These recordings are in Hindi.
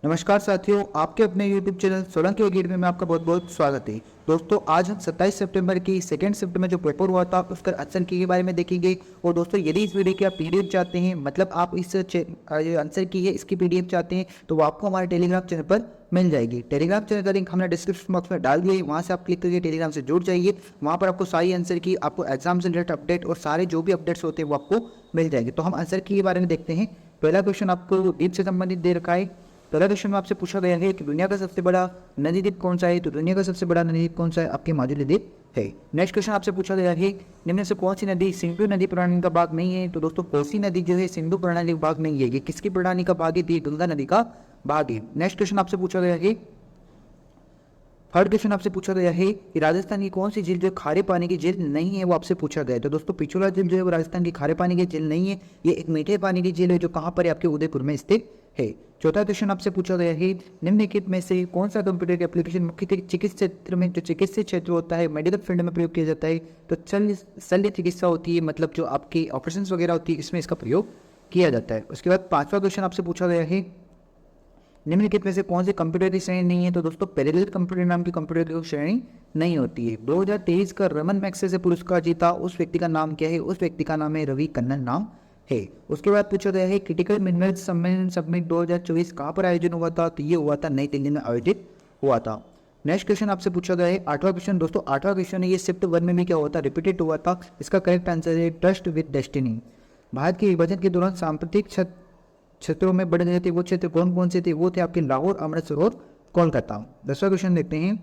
नमस्कार साथियों, आपके अपने YouTube चैनल सोलंकी अकेडमी में आपका बहुत बहुत स्वागत है। दोस्तों, आज हम 27 सितंबर की सेकेंड शिफ्ट में जो पेपर हुआ था उसका आंसर की के बारे में देखेंगे। और दोस्तों, यदि इस वीडियो की आप पीडीएफ चाहते हैं, मतलब आप इस आंसर की है इसकी पीडीएफ चाहते हैं, तो वो आपको हमारे टेलीग्राम चैनल पर मिल जाएगी। टेलीग्राम चैनल का लिंक हमने डिस्क्रिप्शन बॉक्स में डाल दिया है, वहाँ से आप क्लिक करके टेलीग्राम से जुड़ जाइए। वहाँ पर आपको सारी आंसर की, आपको एग्जाम से रिलेटेड अपडेट और सारे जो भी अपडेट्स होते हैं वो आपको मिल जाएंगे। तो हम आंसर की के बारे में देखते हैं। पहला क्वेश्चन आपको द्वीप से संबंधित दे रखा है। पहला क्वेश्चन में आपसे पूछा गया है कि दुनिया का सबसे बड़ा नदी द्वीप कौन सा है। तो दुनिया का सबसे बड़ा नदी द्वीप कौन सा है? आपके माजुली द्वीप है। नेक्स्ट क्वेश्चन आपसे पूछा गया है, निम्न से कौन सी नदी सिंधु नदी प्रणाली का भाग नहीं है। तो दोस्तों, कोसी नदी जो है सिंधु प्रणाली का भाग नहीं है, ये किसकी प्रणाली का भाग है? ये गंगा नदी का भाग है। नेक्स्ट क्वेश्चन आपसे पूछा गया है, थर्ड क्वेश्चन आपसे पूछा गया है कि राजस्थान की कौन सी झील जो खारे पानी की झील नहीं है, वो आपसे पूछा गया है। तो दोस्तों, पिछोला झील जो है वो राजस्थान की खारे पानी की झील नहीं है, ये एक मीठे पानी की झील है जो कहाँ पर है? आपके उदयपुर में स्थित है। चौथा क्वेश्चन आपसे पूछा गया है, निम्नलिखित में से कौन सा कंप्यूटर का एप्लीकेशन मुख्यतः चिकित्सा क्षेत्र में, जो चिकित्सा क्षेत्र होता है, मेडिकल फील्ड में प्रयोग किया जाता है। तो शल्य चिकित्सा होती है, मतलब जो आपकी ऑपरेशन वगैरह होती है, इसमें इसका प्रयोग किया जाता है। उसके बाद पांचवा क्वेश्चन आपसे पूछा गया है, निम्नलिखित में से कौन सी कंप्यूटर की श्रेणी नहीं है। तो दोस्तों, पैरेलल कंप्यूटर नाम की कंप्यूटर की श्रेणी नहीं होती है। 2023 का रमन मैग्सेसे पुरस्कार जीता उस व्यक्ति का नाम क्या है? उस व्यक्ति का नाम है रवि कन्नन नाम है। उसके बाद पूछा गया है, क्रिटिकल मिनरल्स सम्मेलन समिट 2024 कहाँ पर आयोजन हुआ था। तो ये हुआ था नई दिल्ली में आयोजित हुआ था। नेक्स्ट क्वेश्चन आपसे पूछा गया है, आठवां क्वेश्चन। दोस्तों, आठवां क्वेश्चन है, ये शिफ्ट 1 में भी क्या हुआ था? रिपीटेड हुआ था। इसका करेक्ट आंसर है ट्रस्ट विद डेस्टिनी। भारत के विभाजन के दौरान सांप्रतिक क्षेत्रों में बढ़ गए थे, वो क्षेत्र कौन कौन से थे? वो थे आपके लाहौर, अमृतसर और कोलकाता। 10वां क्वेश्चन देखते हैं।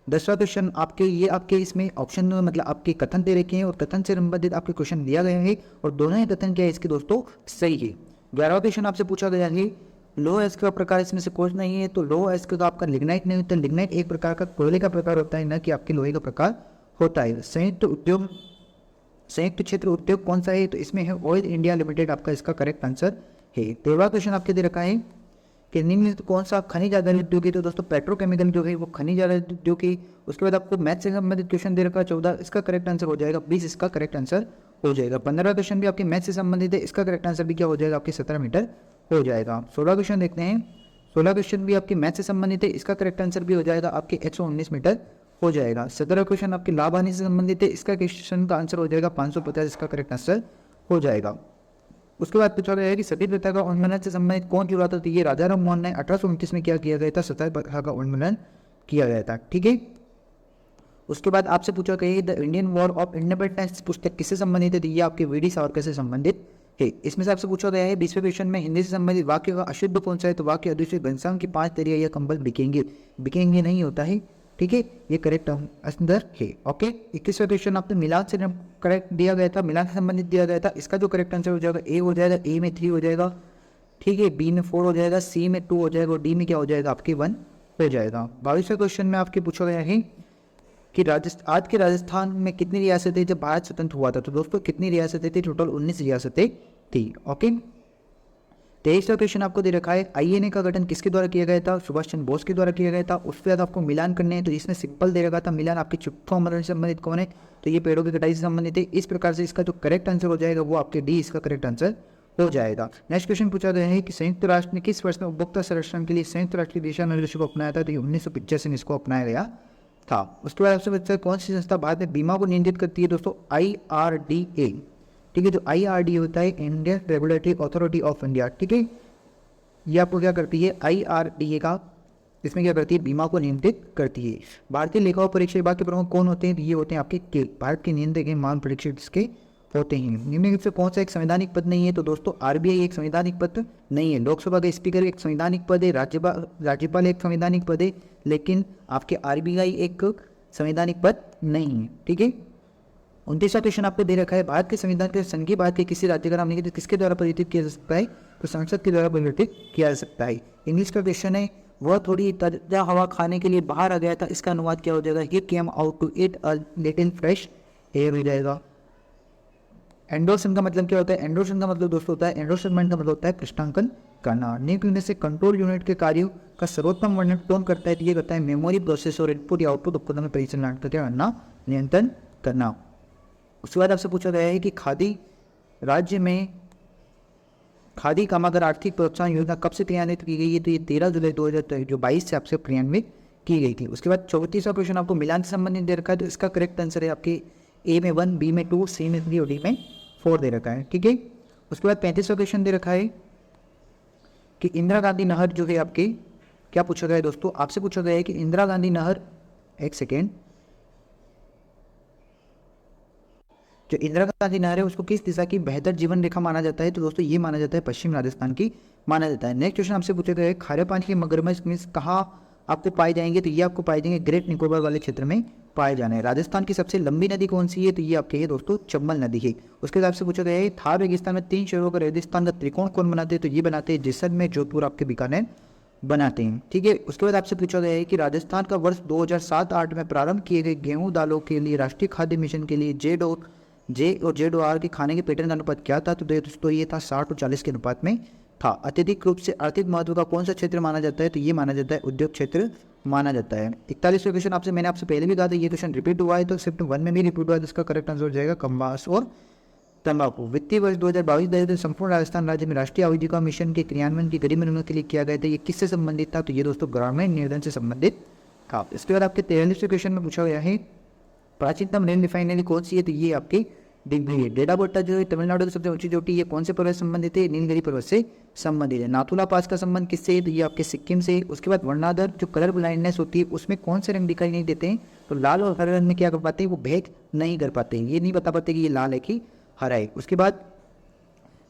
10वां क्वेश्चन आपके ये आपके इसमें ऑप्शन मतलब आपके कथन दे रखे हैं और कथन से संबंधित आपके क्वेश्चन दिया गया है और दोनों ही कथन क्या है इसके दोस्तों सही है। 11वां क्वेश्चन आपसे पूछा गया है, लोह अयस्क का प्रकार इसमें से कौन नहीं है। तो लोह अयस्क का आपका लिग्नाइट नहीं होता। लिग्नाइट एक प्रकार का कोयले का प्रकार होता है, न कि आपके लोहे का प्रकार होता है। संयुक्त क्षेत्र उद्योग कौन सा है? तो इसमें है ऑयल इंडिया लिमिटेड, आपका इसका करेक्ट आंसर है। 13वां क्वेश्चन आपके दे रखा है कि निम्नलिखित कौन सा खनिज आधारित उद्योग है। तो दोस्तों, पेट्रोकेमिकल जो है वो खनिज आधारित उद्योग है। उसके बाद आपको मैथ से संबंधित क्वेश्चन दे रखा है 14, इसका करेक्ट आंसर हो जाएगा 20, इसका करेक्ट आंसर हो जाएगा। 15वां क्वेश्चन भी आपके मैथ से संबंधित है, इसका करेक्ट आंसर भी क्या हो जाएगा? आपके 17 मीटर हो जाएगा। 16 क्वेश्चन देखते हैं। 16 क्वेश्चन भी आपके मैथ से संबंधित है, इसका करेक्ट आंसर भी हो जाएगा आपके 119 मीटर हो जाएगा। 17 क्वेश्चन आपके लाभ हानि से संबंधित है, इसका क्वेश्चन का आंसर हो जाएगा 550, इसका करेक्ट आंसर हो जाएगा। उसके बाद पूछा गया है कि सती प्रथा का उन्मूलन से संबंधित कौन जुड़ा था। तो ये राजा राम मोहन ने 1829 में क्या किया गया था? सती प्रथा का उन्मूलन किया गया था। ठीक है। उसके बाद आपसे पूछा गया है, the Indian war of independence पुस्तक किससे संबंधित है। ये आपके वीडी सावरकर से संबंधित है। इसमें से आपसे पूछा गया है 20वें क्वेश्चन में हिंदी से संबंधित वाक्य का अशुद्ध कौन सा है। तो वाक्य अदृश्य घनश्याम की 5 दरिया या कंबल बिकेंगे। बिकेंगे नहीं होता है। ठीक है, ये करेक्ट अंदर है। ओके। 21वां क्वेश्चन आपने मिलान से करेक्ट दिया गया था, मिलान से संबंधित दिया गया था, इसका जो करेक्ट आंसर हो जाएगा ए हो जाएगा, ए में 3 हो जाएगा। ठीक है, बी में 4 हो जाएगा, सी में 2 हो जाएगा और डी में क्या हो जाएगा? आपके 1 हो जाएगा। 22वें क्वेश्चन में आपके पूछा गया है कि आज के राजस्थान में कितनी रियासतें जब भारत स्वतंत्र हुआ था। तो दोस्तों, कितनी रियासतें थी? टोटल 19 रियासतें थी। ओके। 23वां क्वेश्चन आपको दे रखा है, आईएनए का गठन किसके द्वारा किया गया था? सुभाष चंद्र बोस के द्वारा किया गया था। उसके बाद आपको मिलान करने हैं, तो इसमें सिंपल दे रखा था मिलान आपके चुप्पो आंदोलन से संबंधित कौन है। तो ये पेड़ों की कटाई से संबंधित है। इस प्रकार से इसका जो करेक्ट आंसर हो जाएगा वो आपके डी, इसका करेक्ट आंसर हो जाएगा। नेक्स्ट क्वेश्चन पूछा गया है कि संयुक्त राष्ट्र ने किस वर्ष में उपभोक्ता संरक्षण के लिए संयुक्त राष्ट्र के दिशा निर्देशों को अपनाया था। तो ये 1985 में इसको अपनाया गया था। उसके बाद आपसे बच्चा कौन सी संस्था भारत में बीमा को नियंत्रित करती है। दोस्तों, IRDA। ठीक है, जो IRDA होता है Indian regulatory authority of India. ठीक है, ये आपको क्या करती है? IRDA का इसमें क्या करती है? बीमा को नियंत्रित करती है। भारतीय लेखा और परीक्षा विभाग के प्रमुख कौन होते हैं? ये होते हैं आपके भारत के नियंत्रक के मान परीक्षक जिसके होते हैं। निम्नलिखित से कौन सा एक संवैधानिक पद नहीं है। तो दोस्तों, RBI एक संवैधानिक पद नहीं है। लोकसभा का स्पीकर एक संवैधानिक पद है, राज्यपाल एक संवैधानिक पद है, लेकिन आपके RBI एक संवैधानिक पद नहीं है। ठीक है। 29वां क्वेश्चन आपको दे रखा है, भारत के संविधान के संघीय भारत के किसी राज्य का नाम नहीं, तो किसके द्वारा परिवर्तित किया जा सकता है। तो संसद के द्वारा परिवर्तित किया जा सकता है। इंग्लिश का क्वेश्चन है, वह थोड़ी ताजा हवा खाने के लिए बाहर आ गया था, इसका अनुवाद क्या हो जाएगा? He came out to eat a little fresh air हो जाएगा। एंडोर्सन का मतलब क्या होता है? एंडोर्सन का मतलब दोस्तों होता है, एंडोर्समेंट का मतलब होता है पृष्ठांकन करना। निम्न में से कंट्रोल यूनिट के कार्यों का सर्वोत्तम वर्णन कौन करता है? तो ये करता है मेमोरी, प्रोसेसर और इनपुट या आउटपुट उपकरण में परिचालन का क्या करना? नियंत्रण करना। उसके बाद आपसे पूछा गया है कि खादी राज्य में खादी कामगार आर्थिक प्रोत्साहन योजना कब से क्रियान्वित की गई है? तो ये 13 जुलाई 2022 से आपसे क्रियान्वित की गई थी। उसके बाद 34वां क्वेश्चन आपको मिलान से संबंधित दे रखा है, तो इसका करेक्ट आंसर है आपके ए में 1, बी में 2, सी में 3 और डी में 4 दे रखा है। ठीक है, उसके बाद 35वां क्वेश्चन दे रखा है कि इंदिरा गांधी नहर जो है आपके, क्या पूछा गया है दोस्तों? आपसे पूछा गया है कि इंदिरा गांधी नहर, एक सेकेंड, जो इंदिरा गांधी नहर है उसको किस दिशा की बेहतर जीवन रेखा माना जाता है? तो दोस्तों ये माना जाता है पश्चिम राजस्थान की माना जाता है। नेक्स्ट क्वेश्चन आपसे पूछा गया है खारे पानी के मगरमच्छ मीन्स कहाँ आपको पाए जाएंगे? तो ये आपको पाए जाएंगे ग्रेट निकोबार वाले क्षेत्र में पाए जाने हैं। राजस्थान की सबसे लंबी नदी कौन सी है? तो ये आपके है दोस्तों चंबल नदी है। उसके हिसाब से पूछा गया है थार रेगिस्तान में 3 शहरों का रेगिस्तान का त्रिकोण कौन बनाते हैं? तो ये बनाते हैं जैसलमेर, जोधपुर, आपके बीकानेर बनाते हैं। ठीक है, उसके बाद आपसे पूछा गया है कि राजस्थान का वर्ष 2007-8 में प्रारंभ किए गए गेहूं दालों के लिए राष्ट्रीय खाद्य मिशन के लिए जे और जेड के खाने के पैटर्न का अनुपात क्या था? तो दोस्तों ये था 60 और 40 के अनुपात में था। अत्यधिक रूप से आर्थिक महत्व का कौन सा क्षेत्र माना जाता है? तो ये माना जाता है उद्योग क्षेत्र माना जाता है। 41वां क्वेश्चन आपसे मैंने आपसे पहले भी कहा था, ये क्वेश्चन रिपीट हुआ है, तो शिफ्ट 1 में भी रिपीट हुआ है, तो इसका करेक्ट आंसर हो जाएगा कम्बास और तंबाकू। वित्तीय वर्ष 2022-23 संपूर्ण राजस्थान राज्य में राष्ट्रीय आजीविका मिशन के क्रियान्वयन की गरीब निर्माण के लिए किया गया था। ये किससे संबंधित था? तो ये दोस्तों ग्रामीण नियोजन से संबंधित था। इसके बाद आपके 43वें क्वेश्चन में पूछा गया है प्राचीनतम रेल रिफाइनरी कौन सी है? तो ये आपकी डिग्री है। डेडाबोट्टा जो है तमिलनाडु की सबसे ऊंची चोटी, ये कौन से पर्वत से संबंधित है? नीलगिरी पर्वत से संबंधित है। नाथुला पास का संबंध किससे है? तो ये आपके सिक्किम से। उसके बाद वर्णाधर जो कलर ब्लाइंडनेस होती है उसमें कौन से रंग दिखाई नहीं देते हैं? तो लाल और हरे रंग में क्या कर पाते हैं? वो भेद नहीं कर पाते हैं, ये नहीं बता पाते कि ये लाल है कि हरा है। उसके बाद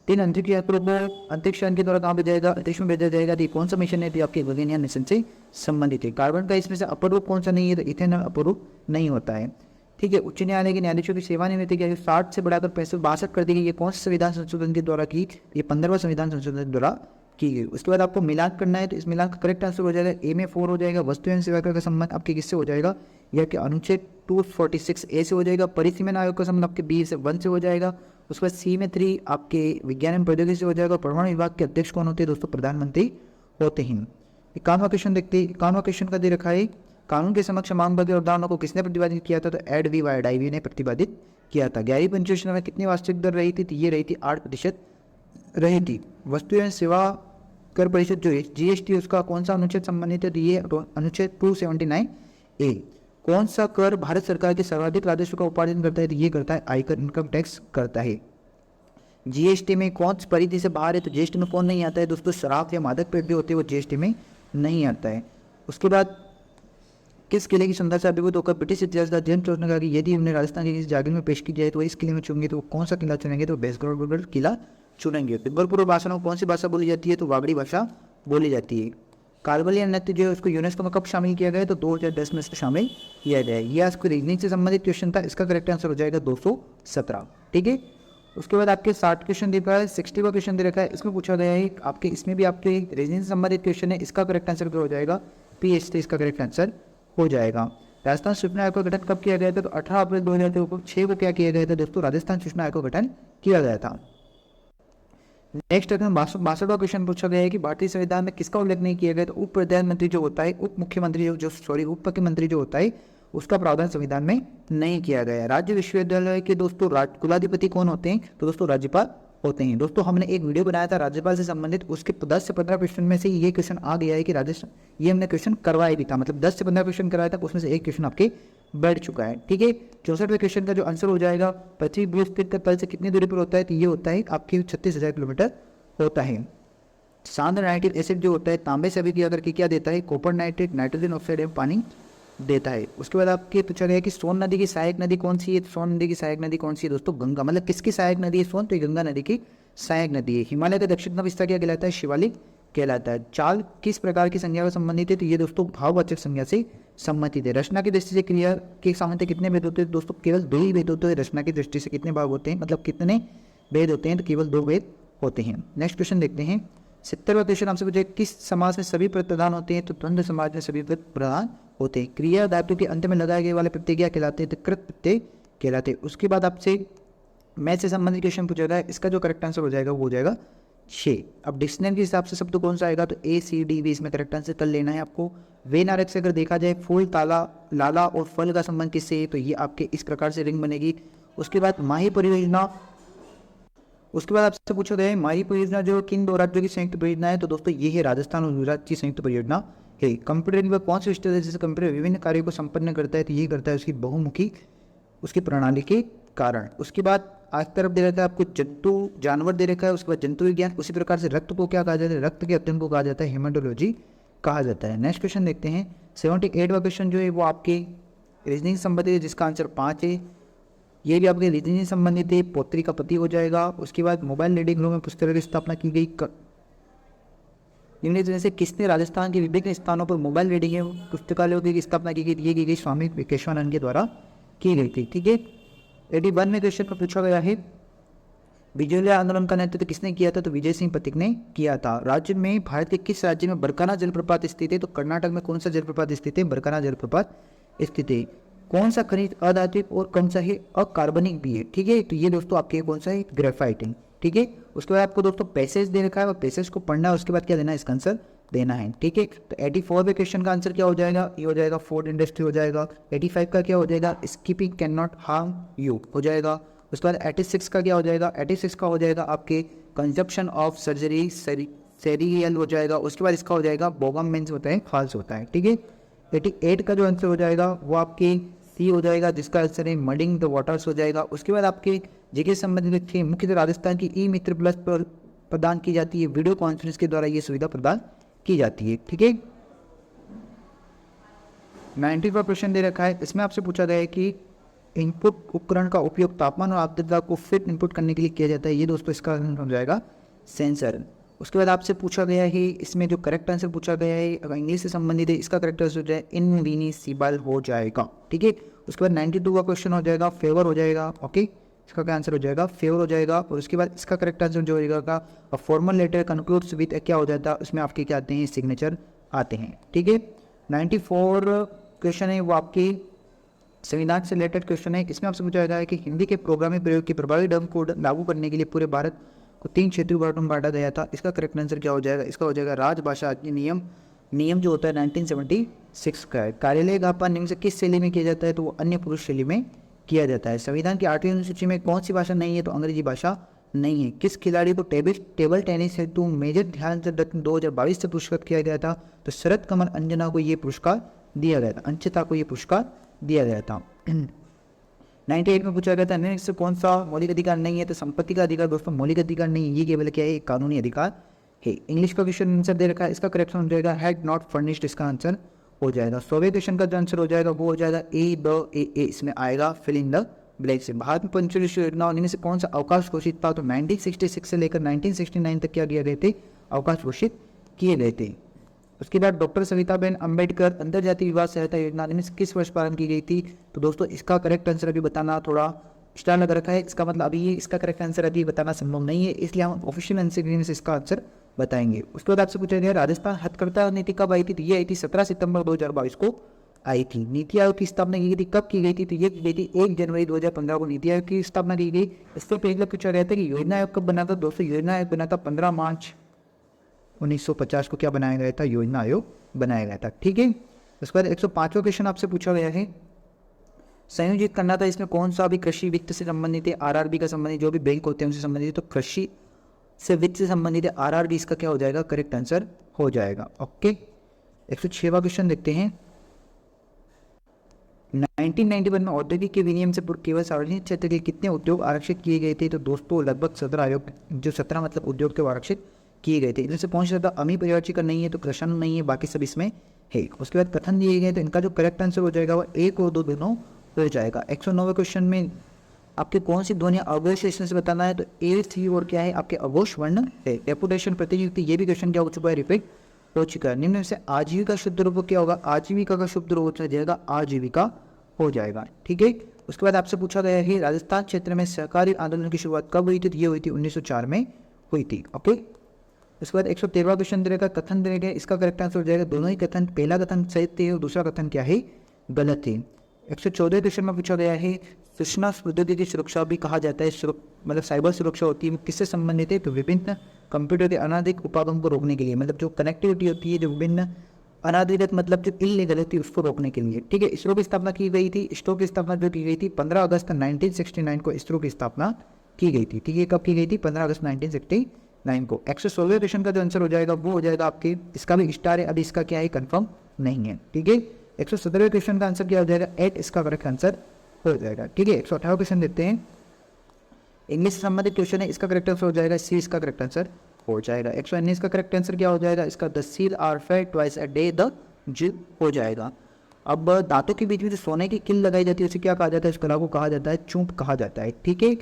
3 अंतरिक्ष यात्रियों को अंतरिक्ष यान के द्वारा कहाँ भेजा जाएगा? अंतरिक्ष में भेजा जाएगा। तो ये कौन सा मिशन है? तो आपके गगनयान मिशन से संबंधित है। कार्बन का इसमें से अपरूप कौन सा नहीं है? तो इथेनॉल अपरूप नहीं होता है। ठीक है, उच्च न्यायालय के न्यायाधीशों की सेवानिवृत्ति की 60 से बढ़ाकर 62 कर दी गई। ये कौन से संविधान संशोधन के द्वारा की? ये 15वां संविधान संशोधन के द्वारा की गई। उसके बाद आपको मिलान करना है, तो इस मिलान का करेक्ट आंसर हो जाएगा ए में 4 हो जाएगा। वस्तु एवं सेवा कर का संबंध आपके किससे हो जाएगा? यह कि अनुच्छेद 246 ए से हो जाएगा। परिसीमन आयोग का संबंध आपके बी से 1 से हो जाएगा। उसके बाद सी में 3 आपके विज्ञान एवं प्रौद्योगिकी से हो जाएगा। परमाणु विभाग के अध्यक्ष कौन होते हैं? दोस्तों प्रधानमंत्री होते हैं। 51वां क्वेश्चन देखते हैं। 51वां क्वेश्चन का दे रखा है कानून के समक्ष मांग बदले अवधारणा को किसने प्रतिपादित किया था? तो एड वी वाइड आईवी ने प्रतिपादित किया था। 11वीं पंचयोजना में कितनी वास्तविक दर रही थी? तो ये रही थी 8% रही थी। वस्तु एवं सेवा कर परिषद जो है जीएसटी, उसका कौन सा अनुच्छेद संबंधित है? तो ये अनुच्छेद 279A। कौन सा कर भारत सरकार के सर्वाधिक राजस्व का उपार्जन करता है? तो ये करता है आयकर, इनकम टैक्स करता है। जीएसटी में कौन सी परिधि से बाहर है? तो जीएसटी में कौन नहीं आता है? दोस्तों शराब या मादक पेय जो होते हैं वो जीएसटी में नहीं आता है। उसके बाद किस किले की सुंदरता अभिभूत होकर ब्रिटिश इतिहासकार जेम्स जॉर्ज ने कहा कि यदि हमने राजस्थान की किसी जागीर में पेश की जाए तो इस किले में चुनेंगे, तो वो कौन सा किला चुनेंगे? तो बेसगढ़ किला चुनेंगे। तिब्बतपुर भाषा में कौन सी भाषा बोली जाती है? तो वागड़ी भाषा बोली जाती है। कालबलिया नृत्य जो है उसको यूनेस्को में कब शामिल किया गया? तो 2010 में इसको शामिल किया गया है। ये आपको रीजनिंग से संबंधित क्वेश्चन था, इसका करेक्ट आंसर हो जाएगा 217। ठीक है, उसके बाद आपके 60 क्वेश्चन दे रखा है। 60वां क्वेश्चन दे रखा है, इसमें पूछा गया है आपके, इसमें भी आपके रीजनिंग से संबंधित क्वेश्चन है, इसका करेक्ट आंसर क्या हो जाएगा? PH, इसका करेक्ट आंसर हो जाएगा। राजस्थान सूचना आयोग का गठन कब किया गया था? तो 18 अप्रैल 2006 को क्या किया गया था? दोस्तों राजस्थान सूचना आयोग का गठन किया गया था। नेक्स्ट अगर 62वां क्वेश्चन पूछा गया है कि भारतीय संविधान में किसका उल्लेख नहीं किया गया? तो उप प्रधानमंत्री जो होता है, उप मुख्यमंत्री उप मुख्यमंत्री जो होता है उसका प्रावधान संविधान में नहीं किया गया है। राज्य विश्वविद्यालय के दोस्तों कुलाधिपति कौन होते हैं? तो दोस्तों राज्यपाल होते हैं। दोस्तों हमने एक वीडियो बनाया था राज्यपाल से संबंधित, उसके 10 से 15 क्वेश्चन में से ये क्वेश्चन आ गया है कि राजस्थान, ये हमने क्वेश्चन करवाया भी था, मतलब 10 से 15 क्वेश्चन कराया था, उसमें से एक क्वेश्चन आपके बैठ चुका है। ठीक है, 64वें क्वेश्चन का जो आंसर हो जाएगा पृथ्वी भूस्थित का तल से कितनी दूरी पर होता है? तो ये होता है आपकी 36,000 किलोमीटर होता है। सांद्र नाइट्रिक एसिड जो होता है तांबे से अभी अगर क्या देता है? कॉपर नाइट्रेट, नाइट्रोजन ऑक्साइड एवं पानी देता है। उसके बाद आपके पूछा गया कि सोन नदी की सहायक नदी कौन सी है? सोन नदी की सहायक नदी कौन सी है? दोस्तों गंगा। मतलब किसकी सहायक नदी है सोन? तो गंगा नदी की सहायक नदी है। हिमालय का दक्षिणतम हिस्सा क्या कहलाता है? शिवालिक कहलाता है। चाल किस प्रकार की संज्ञा का संबंधित है? तो ये दोस्तों भाववाचक संज्ञा से संबंधित है। रचना की दृष्टि से क्रिया के सामने कितने भेद होते हैं? दोस्तों केवल 2 ही भेद होते हैं। रचना की दृष्टि से कितने भाग होते हैं, मतलब कितने भेद होते हैं? तो केवल 2 भेद होते हैं। नेक्स्ट क्वेश्चन देखते हैं। 70वां क्वेश्चन आपसे पूछे किस समाज में सभी पद प्रधान होते हैं? तो द्वंद्व समाज में सभी पद प्रधान होते हैं। क्रिया दायित्व के अंत में लगाए गए वाले प्रत्यय क्या कहलाते हैं? तो कृत प्रत्यय कहलाते हैं। उसके बाद आपसे मैथ से संबंधित क्वेश्चन पूछा जाए, इसका जो करेक्ट आंसर हो जाएगा वो हो जाएगा 6। अब डिक्शनरी के हिसाब से शब्द कौन सा आएगा? तो ACDV इसमें करेक्ट आंसर कर लेना है आपको। वे नारक से अगर देखा जाए फूल, ताला, लाला और फल का संबंध किससे है? तो ये आपके इस प्रकार से रिंग बनेगी। उसके बाद माही परियोजना उसके बाद आपसे पूछा गया है माई परियोजना जो किन दो राज्यों की संयुक्त परियोजना है, तो दोस्तों ये है राजस्थान और गुजरात की संयुक्त परियोजना है। कंप्यूटर वह कौन सी स्टेज है जिससे कंप्यूटर विभिन्न कार्यों को संपन्न करता है, तो ये करता है उसकी बहुमुखी उसकी प्रणाली के कारण। उसके बाद आज तरफ दे रखा है आपको जंतु जानवर दे रखा है, उसके बाद जंतु विज्ञान, उसी प्रकार से रक्त को क्या कहा जाता है, रक्त के अध्ययन को कहा जाता है हेमाटोलॉजी कहा जाता है। नेक्स्ट क्वेश्चन देखते हैं 78वां क्वेश्चन जो है वो आपके रीजनिंग संबंधित है, जिसका आंसर 5 है। ये भी आपके रीजनिंग संबंधित है, पौत्री का पति हो जाएगा। उसके बाद मोबाइल रीडिंग रूम में पुस्तकालय की स्थापना की गई निम्नलिखित में से किसने राजस्थान के विभिन्न स्थानों पर मोबाइल रीडिंग पुस्तकालयों की स्थापना की गई, ये की गई स्वामी केशवानंद के द्वारा की गई थी। ठीक है, 81 में क्वेश्चन में पूछा गया है विजय आंदोलन का नेतृत्व किसने किया था, तो विजय सिंह पथिक ने किया था। राज्य में भारत के किस राज्य में बरकाना जलप्रपात स्थित है, तो कर्नाटक में कौन सा जलप्रपात स्थित है, बरकाना जलप्रपात स्थित है। कौन सा खनिज अधात्विक और कौन सा है अकार्बनिक भी है। ठीक है, तो ये दोस्तों आपके कौन सा है, ग्रेफाइट है। ठीक है, उसके बाद आपको दोस्तों पैसेज दे रखा है और पैसेज को पढ़ना है, उसके बाद क्या देना है, इसका आंसर देना है। ठीक है, तो 84वें क्वेश्चन का आंसर क्या हो जाएगा, ये हो जाएगा फूड इंडस्ट्री हो जाएगा। 85 का क्या हो जाएगा, skipping can not harm you हो जाएगा। उसके बाद 86 का क्या हो जाएगा, 86 का हो जाएगा आपके कंजप्शन ऑफ सर्जरी सेरियल हो जाएगा। उसके बाद इसका हो जाएगा बोगम मीन्स होता है फॉल्स होता है। ठीक है, 88 का जो आंसर हो जाएगा वो आपके सी हो जाएगा, जिसका आंसर है मडिंग द वाटर्स हो जाएगा। उसके बाद आपके जीके संबंधित थे मुख्यतः राजस्थान की ई मित्र प्लस पर प्रदान की जाती है, वीडियो कॉन्फ्रेंस के द्वारा ये सुविधा प्रदान की जाती है। ठीक है, 90वां प्रश्न दे रखा है, इसमें आपसे पूछा गया है कि इनपुट उपकरण का उपयोग तापमान और आर्द्रता को फिट इनपुट करने के लिए किया जाता है, ये दोस्तों इसका आंसर हो जाएगा सेंसर। उसके बाद आपसे पूछा गया है, इसमें जो करेक्ट आंसर पूछा गया है अगर इंग्लिश से संबंधित है, इसका करेक्ट आंसर हो जाए इनविनिसिबल हो जाएगा। ठीक है, उसके बाद 92 का क्वेश्चन हो जाएगा फेवर हो जाएगा। ओके, इसका क्या आंसर हो जाएगा, फेवर हो जाएगा। और उसके बाद इसका करेक्ट आंसर जो हो जाएगा फॉर्मल लेटर कंक्लूड्स विद क्या हो जाता है, उसमें आपके क्या आते हैं, सिग्नेचर आते हैं। ठीक है, 94 क्वेश्चन है वो आपके संविधान से रिलेटेड क्वेश्चन है। इसमें आपसे पूछा गया है कि हिंदी के प्रोग्रामिंग प्रयोग के प्रभावी ढंग को लागू करने के लिए पूरे भारत को 3 क्षेत्रीय भागों में बांटा गया था, इसका करेक्ट आंसर क्या हो जाएगा, इसका हो जाएगा राजभाषा नियम जो होता है 1976 का है। कार्यालय ज्ञापन निम्न से किस शैली में किया जाता है, तो वो अन्य पुरुष शैली में किया जाता है। संविधान की 8वीं अनुसूची में कौन सी भाषा नहीं है, तो अंग्रेजी भाषा नहीं है। किस खिलाड़ी को टेबल टेनिस हेतु मेजर ध्यानचंद रत्न 2022 से पुरस्कृत किया गया था, तो शरद कमल अंजना को ये पुरस्कार दिया गया था, अंशिता को ये पुरस्कार दिया गया था। 98 में पूछा गया था निम्न से कौन सा मौलिक अधिकार नहीं है, तो संपत्ति का अधिकार दोस्तों मौलिक अधिकार नहीं है, ये केवल क्या है, एक कानूनी अधिकार है। इंग्लिश का क्वेश्चन आंसर दे रखा है, इसका करेक्शन हो जाएगा हैड नॉट फर्निश्ड, इसका आंसर हो जाएगा। 100वें क्वेश्चन का जो आंसर हो जाएगा वो हो जाएगा ए, इसमें आएगा फिल इन द ब्लैंक से। भारत में पंचवटी योजना इनमें से कौन सा अवकाश घोषित था, तो 1966 से लेकर 1969 तक क्या किए गए थे, अवकाश घोषित किए गए थे। उसके बाद डॉक्टर सविताबेन अम्बेडकर अंतर्जातीय विवाह सहायता योजना में किस वर्ष प्रारंभ की गई थी, तो दोस्तों इसका करेक्ट आंसर अभी बताना थोड़ा स्टार लग रखा है, इसका मतलब अभी इसका करेक्ट आंसर अभी बताना संभव नहीं है, इसलिए हम ऑफिशियल आंसर से इसका आंसर बताएंगे। उसके बाद आपसे पूछा गया राजस्थान हथकरघा नीति कब आई थी, तो ये आई थी 17 सितंबर 2022 को आई थी। नीति आयोग की स्थापना की गई थी, कब की गई थी, तो ये की गई थी 1 जनवरी 2015 को नीति आयोग की स्थापना की गई। इससे पहले पूछा गया था कि योजना आयोग कब बना था, दोस्तों योजना आयोग बना था 15 मार्च 1950 को क्या बनाया गया था, योजना आयोग बनाया गया था। ठीक है, उसके बाद 105वां क्वेश्चन आपसे पूछा गया है संयोजित करना था, इसमें कौन सा भी कृषि वित्त से संबंधित है, आरआरबी का संबंधित जो भी बैंक होते हैं उनसे संबंधित है, तो कृषि से वित्त से संबंधित है आरआरबी, इसका क्या हो जाएगा, करेक्ट आंसर हो जाएगा। ओके, 106वां क्वेश्चन देखते हैं 1991 में औद्योगिक के विनियम से पूर्व केवल सार्वजनिक क्षेत्र के कितने उद्योग आरक्षित किए गए थे, तो दोस्तों लगभग 17 आयोग जो 17 मतलब उद्योग के आरक्षित किए गए थे। इनसे पहुंच रहा था अमी परिवार का नहीं है, तो कृषण नहीं है, बाकी सब इसमें है। उसके बाद कथन दिए गए, तो इनका जो करेक्ट आंसर हो जाएगा वो 1 और 2 दोनों हो जाएगा। 109वें क्वेश्चन में आपके कौन सी ध्वनि अघोष है, इसमें से बताना है, तो ए थी और क्या है आपके अघोष वर्ण है। रेपुटेशन प्रतिनियुक्ति, ये भी क्वेश्चन क्या हो चुका है, रिपीट हो चुका है। निम्न से आजीविका शुद्ध रूप क्या होगा, आजीविका का शुद्ध रूप हो जाएगा आजीविका हो जाएगा। ठीक है, उसके बाद आपसे पूछा गया है राजस्थान क्षेत्र में सहकारी आंदोलन की शुरुआत कब हुई थी, तो ये हुई थी 1904 में हुई थी। ओके, उसके बाद 113वां क्वेश्चन देगा, कथन देगा, इसका करेक्ट आंसर हो जाएगा दोनों ही कथन, पहला कथन सही थे और दूसरा कथन क्या है, गलत है। 114 क्वेश्चन में पूछा गया है सूचना प्रौद्योगिकी सुरक्षा भी कहा जाता है, मतलब साइबर सुरक्षा होती है, किससे संबंधित है, तो विभिन्न कंप्यूटर के अनाधिक उपागम को रोकने के लिए, मतलब जो कनेक्टिविटी होती है जो विभिन्न अनाधिकृत मतलब जो इलीगल थी उसको रोकने के लिए। ठीक है, इसरो की स्थापना की गई थी, इसरो की स्थापना जो की गई थी 15 अगस्त 1969 को इसरो की स्थापना की गई थी। ठीक है, कब की गई थी? 15 अगस्त 1969 को। 116वें क्वेश्चन का जो आंसर हो जाएगा वो हो जाएगा आपके, इसका भी स्टार है, अभी इसका क्या है कंफर्म नहीं है। ठीक है, 117वें क्वेश्चन का आंसर क्या हो जाएगा? 8 इसका करेक्ट आंसर हो जाएगा। ठीक है, 118 क्वेश्चन देखते हैं, इंग्लिश से संबंधित क्वेश्चन है, इसका करेक्ट आंसर हो जाएगा सी, इसका करेक्ट आंसर हो जाएगा। 119 का करेक्ट आंसर क्या हो जाएगा? इसका the seal are fed twice a day the जिल हो जाएगा। अब दांतों के बीच में जो सोने की किल लगाई जाती है उसे क्या कहा जाता है? इस कला को कहा जाता है चूंप कहा जाता है। ठीक है,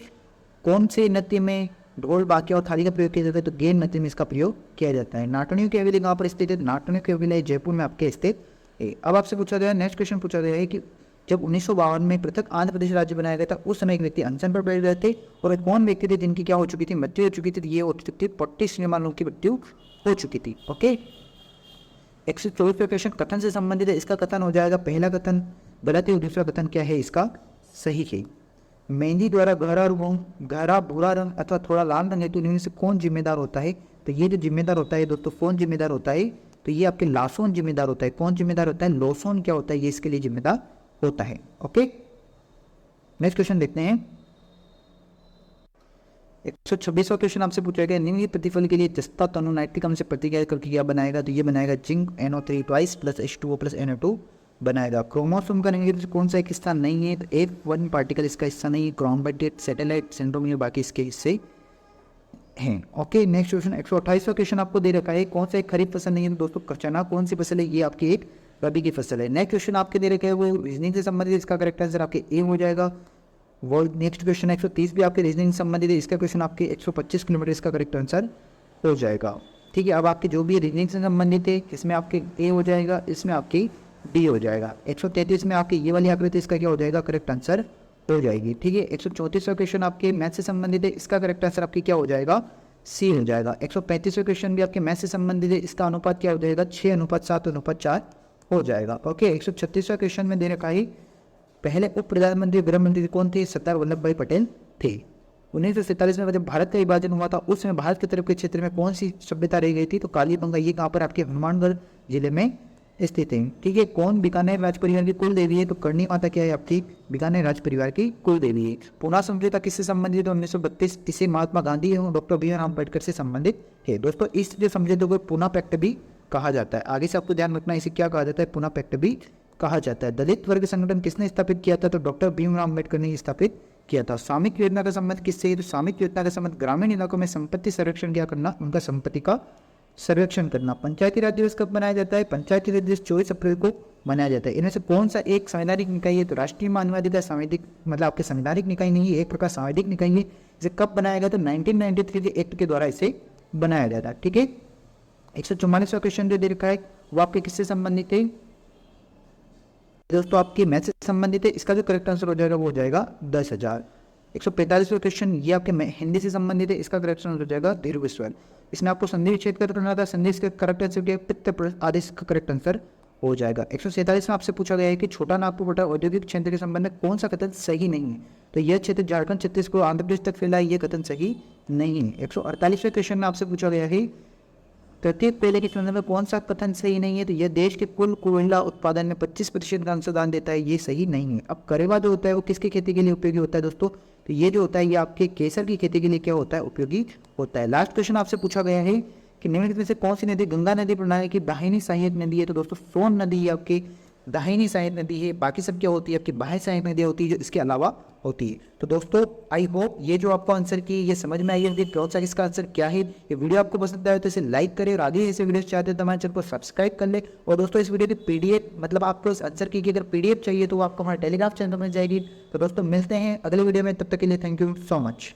कौन से नृत्य में ढोल, बाकिया और थाली का प्रयोग किया जाता है? तो गेंद नृत्य में इसका प्रयोग किया जाता है। नाटनियों की हवेली कहाँ पर स्थित है? नाटनियों की हवेली जयपुर में आपके स्थित है। अब आपसे पूछा गया, नेक्स्ट क्वेश्चन पूछा गया है कि जब 1952 में पृथक आंध्र प्रदेश राज्य बनाया गया था उस समय एक व्यक्ति अनशन पर बैठ गए थे, और वे कौन व्यक्ति थे जिनकी क्या हो चुकी थी? मृत्यु हो चुकी थी। ये हो चुकी थी 40 श्रीमानों की मृत्यु हो चुकी थी। ओके, 124 क्वेश्चन कथन से संबंधित है, इसका कथन हो जाएगा, पहला कथन गलत है और दूसरा कथन क्या है? इसका सही है। मेहंदी द्वारा गहरा भूरा रंग अथवा थोड़ा लाल रंग है, तो इनमें से कौन जिम्मेदार होता है? तो ये जो जिम्मेदार होता है दोस्तों, कौन जिम्मेदार होता है? तो ये आपके लासोन जिम्मेदार होता है। कौन जिम्मेदार होता है? लोसोन क्या होता है? ये इसके लिए जिम्मेदार होता है। ओके, नेक्स्ट क्वेश्चन देखते हैं, 126वां क्वेश्चन आपसे पूछा गया, निम्नलिखित प्रतिफल के लिए जस्ता तनु नाइट्रिक अम्ल से प्रतिक्रिया करके क्या बनाएगा? तो ये बनाएगा zinc NO3 twice plus H2O plus NO2 बनाएगा। क्रोमोसोम का निम्नलिखित कौन सा एक हिस्सा नहीं है? तो F1 पार्टिकल इसका हिस्सा नहीं है। क्रोमेटिड, सैटेलाइट, सेंट्रोमियर बाकी इसके हिस्से हैं। ओके, नेक्स्ट क्वेश्चन 128वां क्वेश्चन आपको दे रखा है, कौन सा एक खरीफ फसल नहीं है? तो दोस्तों चना कौन सी फसल है? ये आपकी एक रबी की फसल है। नेक्स्ट क्वेश्चन आपके दे रखा है वो रीजनिंग से संबंधित, इसका करेक्ट आंसर आपके ए हो जाएगा। वो नेक्स्ट क्वेश्चन 130 भी आपके रीजनिंग से संबंधित है, इसका क्वेश्चन आपके 125 किलोमीटर इसका करेक्ट आंसर हो जाएगा। ठीक है, अब आपके जो भी रीजनिंग से संबंधित है इसमें आपके ए हो जाएगा, इसमें आपकी डी हो जाएगा। 133 में आपकी ये वाली आकृति इसका क्या हो जाएगा? करेक्ट आंसर हो जाएगी। ठीक है, 134वां क्वेश्चन आपके मैथ से संबंधित है, इसका करेक्ट आंसर आपकी क्या हो जाएगा? सी हो जाएगा। 135वां क्वेश्चन भी आपके मैथ से संबंधित है, इसका अनुपात क्या हो जाएगा? 6:7:4 हो जाएगा। ओके, 136वां क्वेश्चन में दे रखा है, पहले उप प्रधानमंत्री गृह मंत्री कौन थे? सरदार वल्लभ भाई पटेल थे। 1947 में जब भारत का विभाजन हुआ था उस समय भारत की तरफ के क्षेत्र में कौन सी सभ्यता रह गई थी? तो कालीबंगा, ये कहाँ पर? आपके हनुमानगढ़ जिले में स्थित है। ठीक है, कौन बीकानेर राज परिवार की कुल देवी है? तो करणी माता क्या है आपकी? बीकानेर राज परिवार की कुल देवी है। पूना समझौता किससे संबंधित है? 1932, इसे महात्मा गांधी एवं डॉक्टर भीमराव अम्बेडकर से संबंधित है। दोस्तों इस जो समझौते को पूना पैक्ट भी कहा जाता है, आगे से आपको ध्यान रखना, इसे क्या कहा जाता है? पूना पैक्ट भी कहा जाता है। दलित वर्ग संगठन किसने स्थापित किया था? तो डॉक्टर भीमराव अम्बेडकर ने स्थापित किया था। सामयिक योजना का संबंध किससे है? तो सामयिक योजना का संबंध ग्रामीण इलाकों में संपत्ति संरक्षण क्या करना, उनका संपत्ति का सर्वेक्षण करना। पंचायती राज दिवस कब मनाया जाता है? पंचायती राज दिवस 24 अप्रैल को मनाया जाता है। इनमें से कौन सा एक संवैधानिक निकाय है? तो राष्ट्रीय मानवाधिकार संवैधानिक, मतलब आपके संवैधानिक निकाय नहीं है, एक प्रकार संवैधानिक निकाय है। इसे कब बनाया गया? तो 1993 के एक्ट के द्वारा इसे बनाया गया था। ठीक है, 144वां क्वेश्चन जो दे रखा है वो आपके किससे संबंधित है? दोस्तों आपके मैथ से संबंधित है, इसका जो करेक्ट आंसर हो जाएगा वो हो जाएगा 10,000। 145वां क्वेश्चन ये आपके हिंदी से संबंधित है, इसका करेक्ट आंसर हो जाएगा दीर्घ स्वर। इसमें आपको संधि विच्छेद करना था, संधि का करेक्ट आंसर क्या? पित्त आदेश का करेक्ट आंसर हो जाएगा। 147 में आपसे पूछा गया है कि छोटा नागपुर बटा औद्योगिक क्षेत्र के संबंध में कौन सा कथन सही नहीं है? तो यह क्षेत्र झारखंड, छत्तीसगढ़, आंध्र प्रदेश तक फैला है, ये कथन सही नहीं है। 148वें क्वेश्चन में आपसे पूछा गया है प्रत्येक पहले के संदर्भ में कौन सा कथन सही नहीं है? तो यह देश के कुल कोयला उत्पादन में 25% का अंशदान देता है, ये सही नहीं है। अब करेवा जो होता है वो किसकी खेती के लिए उपयोगी होता है दोस्तों? तो ये जो होता है ये आपके केसर की खेती के लिए क्या होता है? उपयोगी होता है। लास्ट क्वेश्चन आपसे पूछा गया है कि निम्नलिखित में से कौन सी नदी गंगा नदी प्रणाली की दाहिनी सहायक नदी है? तो दोस्तों सोन नदी आपकी दाहिनी सहायक नदी है, बाकी सब क्या होती है? आपकी बाह्य सहायक नदियाँ होती है जो इसके अलावा होती है। तो दोस्तों आई होप ये जो आपको आंसर की ये समझ में आई है कौन सा इसका आंसर क्या है। ये वीडियो आपको पसंद आए तो इसे लाइक करें और आगे ऐसे वीडियो चाहते हैं तो हमारे चैनल को सब्सक्राइब कर ले। और दोस्तों इस वीडियो की पीडीएफ, मतलब आपको इस आंसर की अगर पीडीएफ चाहिए तो वो आपको हमारे टेलीग्राम चैनल में मिल जाएगी। तो दोस्तों मिलते हैं अगले वीडियो में, तब तक के लिए थैंक यू सो मच।